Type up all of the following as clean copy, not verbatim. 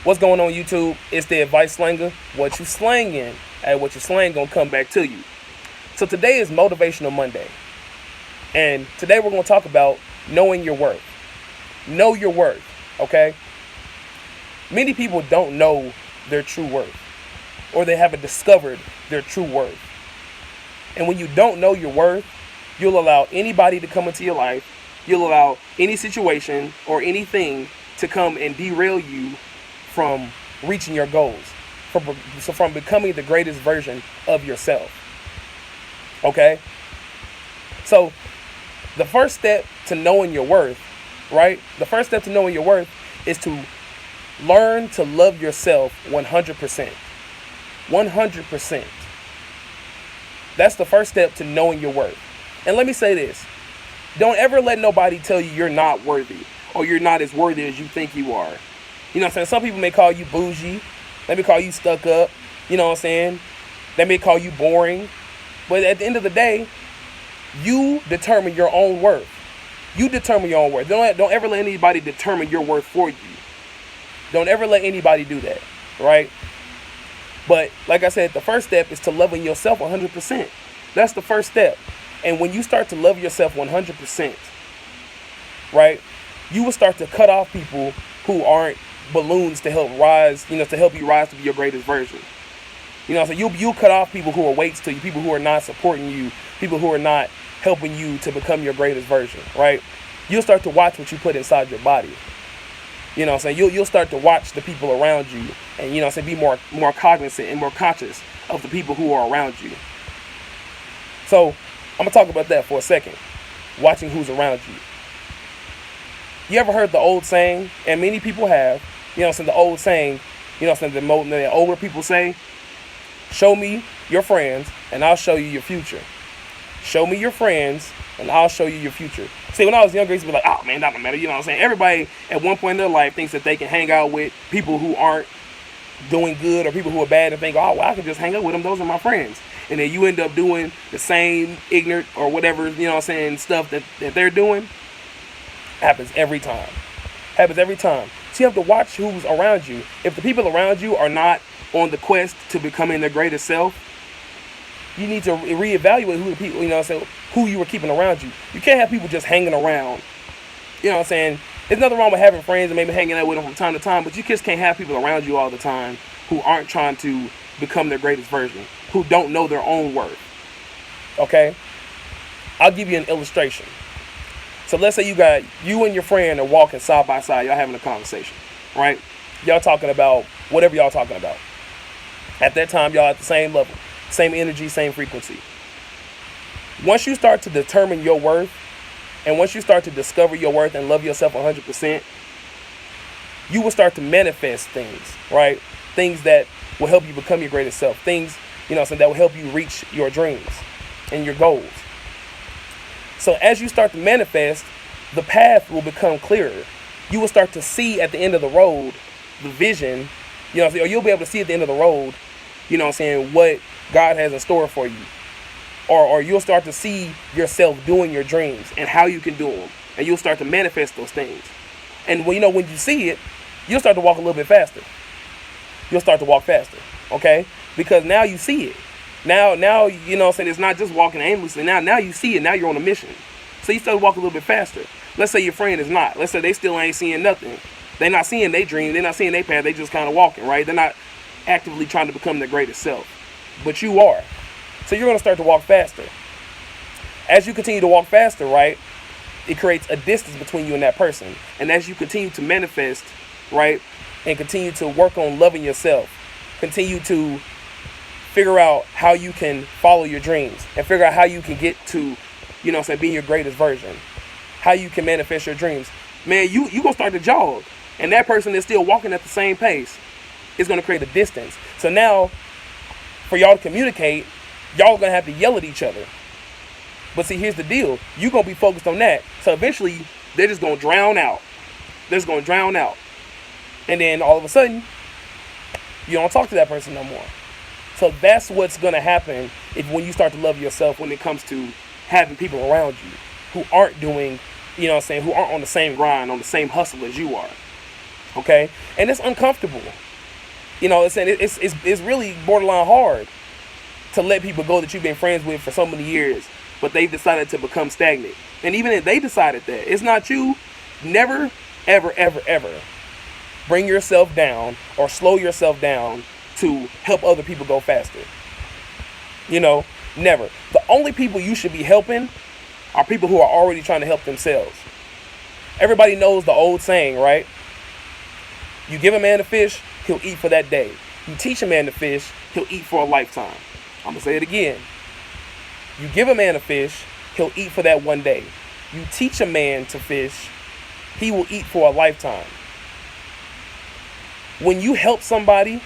What's going on, YouTube? It's the advice slanger. What you slanging, and what you slang gonna come back to you. So today is Motivational Monday, and today we're gonna talk about knowing your worth. Know your worth, okay? Many people don't know their true worth, or they haven't discovered their true worth. And when you don't know your worth, you'll allow anybody to come into your life. You'll allow any situation or anything to come and derail you from reaching your goals, from becoming the greatest version of yourself. Okay? So, the first step to knowing your worth, right? The first step to knowing your worth is to learn to love yourself 100%. 100%. That's the first step to knowing your worth. And let me say this. Don't ever let nobody tell you you're not worthy or you're not as worthy as you think you are. You know what I'm saying? Some people may call you bougie. They may call you stuck up. You know what I'm saying? They may call you boring. But at the end of the day, you determine your own worth. You determine your own worth. Don't ever let anybody determine your worth for you. Don't ever let anybody do that, right? But like I said, the first step is to loving yourself 100%. That's the first step. And when you start to love yourself 100%, right, you will start to cut off people who aren't balloons to help rise, to help you rise to be your greatest version. So you'll cut off people who are weights to you, people who are not supporting you, people who are not helping you to become your greatest version, right? You'll start to watch what you put inside your body. You'll start to watch the people around you and, be more cognizant and more conscious of the people who are around you. So I'm going to talk about that for a second. Watching who's around you. You ever heard the old saying, and many people have, the old saying, the older people say, show me your friends and I'll show you your future. Show me your friends and I'll show you your future. See, when I was younger, I used to be like, oh man, that don't matter. Everybody at one point in their life thinks that they can hang out with people who aren't doing good or people who are bad and think, oh, well, I can just hang out with them. Those are my friends. And then you end up doing the same ignorant or whatever, stuff that they're doing. Happens every time. Happens every time. So you have to watch who's around you. If the people around you are not on the quest to becoming their greatest self, you need to reevaluate who the people, who you were keeping around you. You can't have people just hanging around. There's nothing wrong with having friends and maybe hanging out with them from time to time, but you just can't have people around you all the time who aren't trying to become their greatest version, who don't know their own worth. Okay? I'll give you an illustration. So let's say you and your friend are walking side by side. Y'all having a conversation, right? Y'all talking about whatever y'all talking about. At that time, y'all at the same level, same energy, same frequency. Once you start to determine your worth, and once you start to discover your worth and love yourself 100%, you will start to manifest things, right? Things that will help you become your greatest self. Things, that will help you reach your dreams and your goals. So as you start to manifest, the path will become clearer. You will start to see at the end of the road, the vision, or you'll be able to see at the end of the road, what God has in store for you. Or you'll start to see yourself doing your dreams and how you can do them. And you'll start to manifest those things. And when you see it, you'll start to walk a little bit faster. You'll start to walk faster, okay? Because now you see it. Now, it's not just walking aimlessly. Now you see it. Now you're on a mission. So you start to walk a little bit faster. Let's say your friend is not. Let's say they still ain't seeing nothing. They're not seeing their dream. They're not seeing their path. They just kind of walking, right? They're not actively trying to become their greatest self. But you are. So you're going to start to walk faster. As you continue to walk faster, right, it creates a distance between you and that person. And as you continue to manifest, right, and continue to work on loving yourself, continue to figure out how you can follow your dreams and figure out how you can get to, being your greatest version, how you can manifest your dreams. Man, you going to start to jog, and that person is still walking at the same pace. It's going to create a distance. So now, for y'all to communicate, y'all going to have to yell at each other. But see, here's the deal. You're going to be focused on that. So eventually, they're just going to drown out. They're just going to drown out. And then all of a sudden, you don't talk to that person no more. So that's what's going to happen when you start to love yourself when it comes to having people around you who aren't doing, who aren't on the same grind, on the same hustle as you are. Okay? And it's uncomfortable. It's really borderline hard to let people go that you've been friends with for so many years, but they've decided to become stagnant. And even if they decided that, it's not you. Never, ever, ever, ever bring yourself down or slow yourself down to help other people go faster. Never. The only people you should be helping are people who are already trying to help themselves. Everybody knows the old saying, right? You give a man a fish, he'll eat for that day. You teach a man to fish, he'll eat for a lifetime. I'm going to say it again. You give a man a fish, he'll eat for that one day. You teach a man to fish, he will eat for a lifetime. When you help somebody,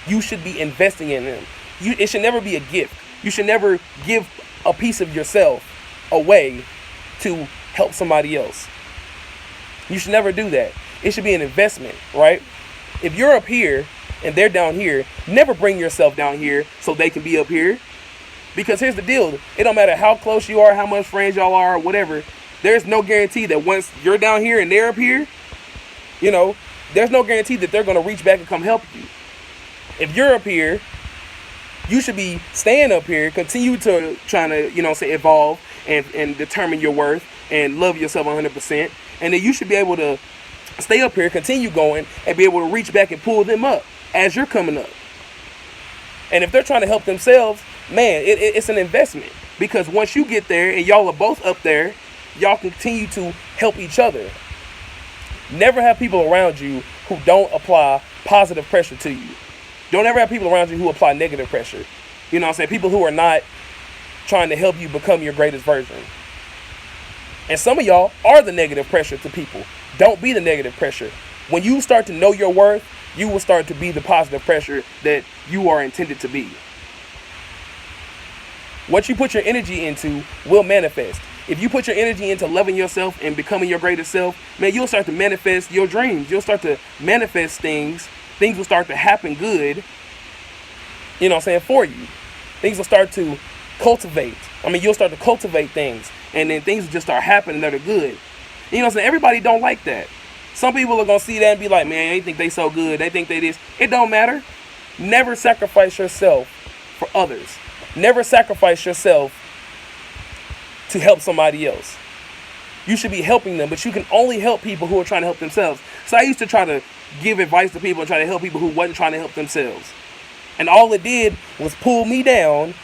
you should be investing in them. It should never be a gift. You should never give a piece of yourself away to help somebody else. You should never do that. It should be an investment, right? If you're up here and they're down here, never bring yourself down here so they can be up here. Because here's the deal. It don't matter how close you are, how much friends y'all are, whatever. There's no guarantee that once you're down here and they're up here, there's no guarantee that they're going to reach back and come help you. If you're up here, you should be staying up here, continue to trying to, evolve and determine your worth and love yourself 100%. And then you should be able to stay up here, continue going, and be able to reach back and pull them up as you're coming up. And if they're trying to help themselves, man, it's an investment. Because once you get there and y'all are both up there, y'all continue to help each other. Never have people around you who don't apply positive pressure to you. Don't ever have people around you who apply negative pressure. People who are not trying to help you become your greatest version. And some of y'all are the negative pressure to people. Don't be the negative pressure. When you start to know your worth, you will start to be the positive pressure that you are intended to be. What you put your energy into will manifest. If you put your energy into loving yourself and becoming your greatest self, man, you'll start to manifest your dreams. You'll start to manifest things. Things will start to happen good, for you. Things will start to cultivate. You'll start to cultivate things, and then things will just start happening that are good. Everybody don't like that. Some people are going to see that and be like, man, they think they so good. They think they this. It don't matter. Never sacrifice yourself for others. Never sacrifice yourself to help somebody else. You should be helping them, but you can only help people who are trying to help themselves. So I used to try to give advice to people and try to help people who wasn't trying to help themselves. And all it did was pull me down,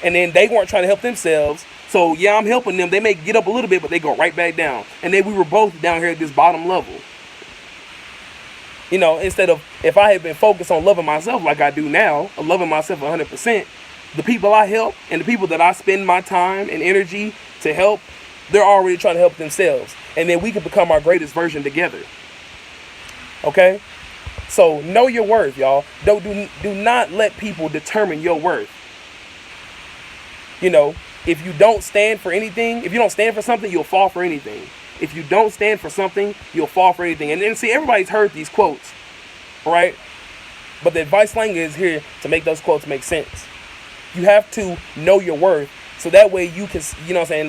and then they weren't trying to help themselves. So yeah, I'm helping them. They may get up a little bit, but they go right back down. And then we were both down here at this bottom level. Instead of, if I had been focused on loving myself like I do now, or loving myself 100%, the people I help and the people that I spend my time and energy to help, they're already trying to help themselves. And then we can become our greatest version together. Okay? So know your worth, y'all. Do not let people determine your worth. If you don't stand for anything, if you don't stand for something, you'll fall for anything. If you don't stand for something, you'll fall for anything. And then see, everybody's heard these quotes, right? But the advice language is here to make those quotes make sense. You have to know your worth, so that way you can,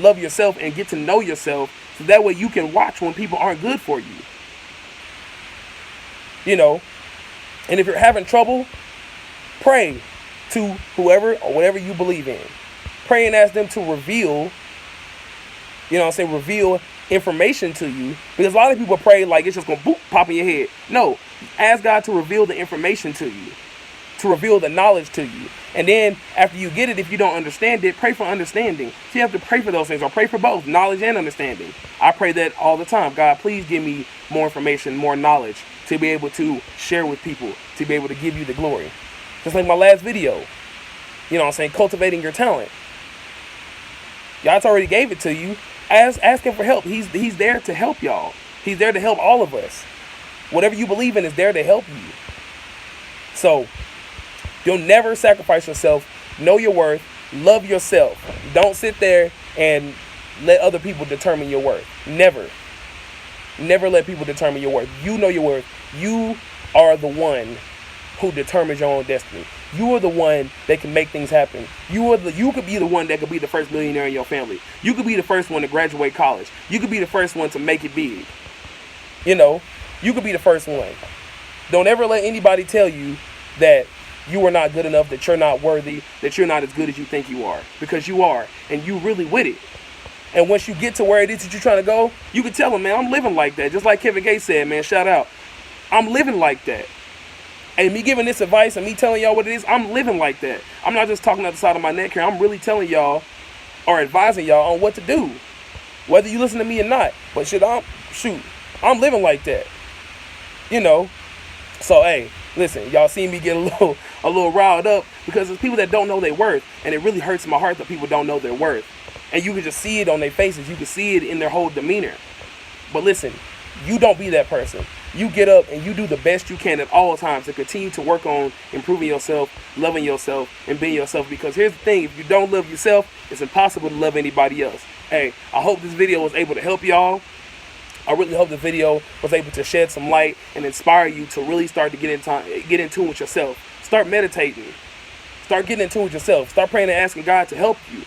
love yourself and get to know yourself, so that way you can watch when people aren't good for you. And if you're having trouble, pray to whoever or whatever you believe in. Pray and ask them to reveal, reveal information to you. Because a lot of people pray like it's just going to boop, pop in your head. No, ask God to reveal the information to you, to reveal the knowledge to you. And then after you get it, if you don't understand it, pray for understanding. So you have to pray for those things, or pray for both, knowledge and understanding. I pray that all the time. God, please give me more information, more knowledge to be able to share with people, to be able to give you the glory. Just like my last video, cultivating your talent. God's already gave it to you. Ask him for help. He's there to help y'all. He's there to help all of us. Whatever you believe in is there to help you. So you'll never sacrifice yourself. Know your worth. Love yourself. Don't sit there and let other people determine your worth. Never. Never let people determine your worth. You know your worth. You are the one who determines your own destiny. You are the one that can make things happen. You could be the one that could be the first millionaire in your family. You could be the first one to graduate college. You could be the first one to make it big. You could be the first one. Don't ever let anybody tell you that you are not good enough, that you're not worthy, that you're not as good as you think you are. Because you are, and you really with it. And once you get to where it is that you're trying to go, you can tell them, man, I'm living like that. Just like Kevin Gates said, man, shout out. I'm living like that. And me giving this advice and me telling y'all what it is, I'm living like that. I'm not just talking out the side of my neck here. I'm really telling y'all or advising y'all on what to do. Whether you listen to me or not. But I'm living like that. You know. So, hey, listen, y'all see me get a little riled up because there's people that don't know their worth. And it really hurts my heart that people don't know their worth. And you can just see it on their faces. You can see it in their whole demeanor. But listen, you don't be that person. You get up and you do the best you can at all times to continue to work on improving yourself, loving yourself, and being yourself. Because here's the thing, if you don't love yourself, it's impossible to love anybody else. Hey, I hope this video was able to help y'all. I really hope the video was able to shed some light and inspire you to really start to get in tune with yourself. Start meditating. Start getting in tune with yourself. Start praying and asking God to help you.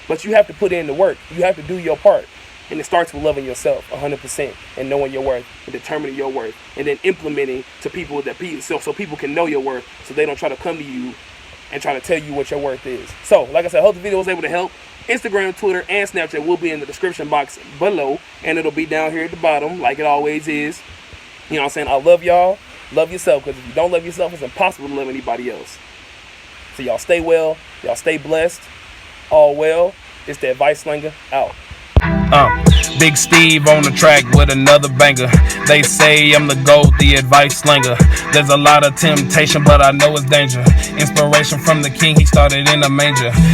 But you have to put in the work. You have to do your part. And it starts with loving yourself 100% and knowing your worth and determining your worth and then implementing to people so people can know your worth so they don't try to come to you and try to tell you what your worth is. So, like I said, I hope the video was able to help. Instagram, Twitter, and Snapchat will be in the description box below, and it'll be down here at the bottom like it always is. You know what I'm saying? I love y'all. Love yourself, because if you don't love yourself, it's impossible to love anybody else. So y'all stay well. Y'all stay blessed. All well. It's the Advice Slinger out. Big Steve on the track with another banger. They say I'm the GOAT, the advice slinger. There's a lot of temptation, but I know it's danger. Inspiration from the king, he started in a manger.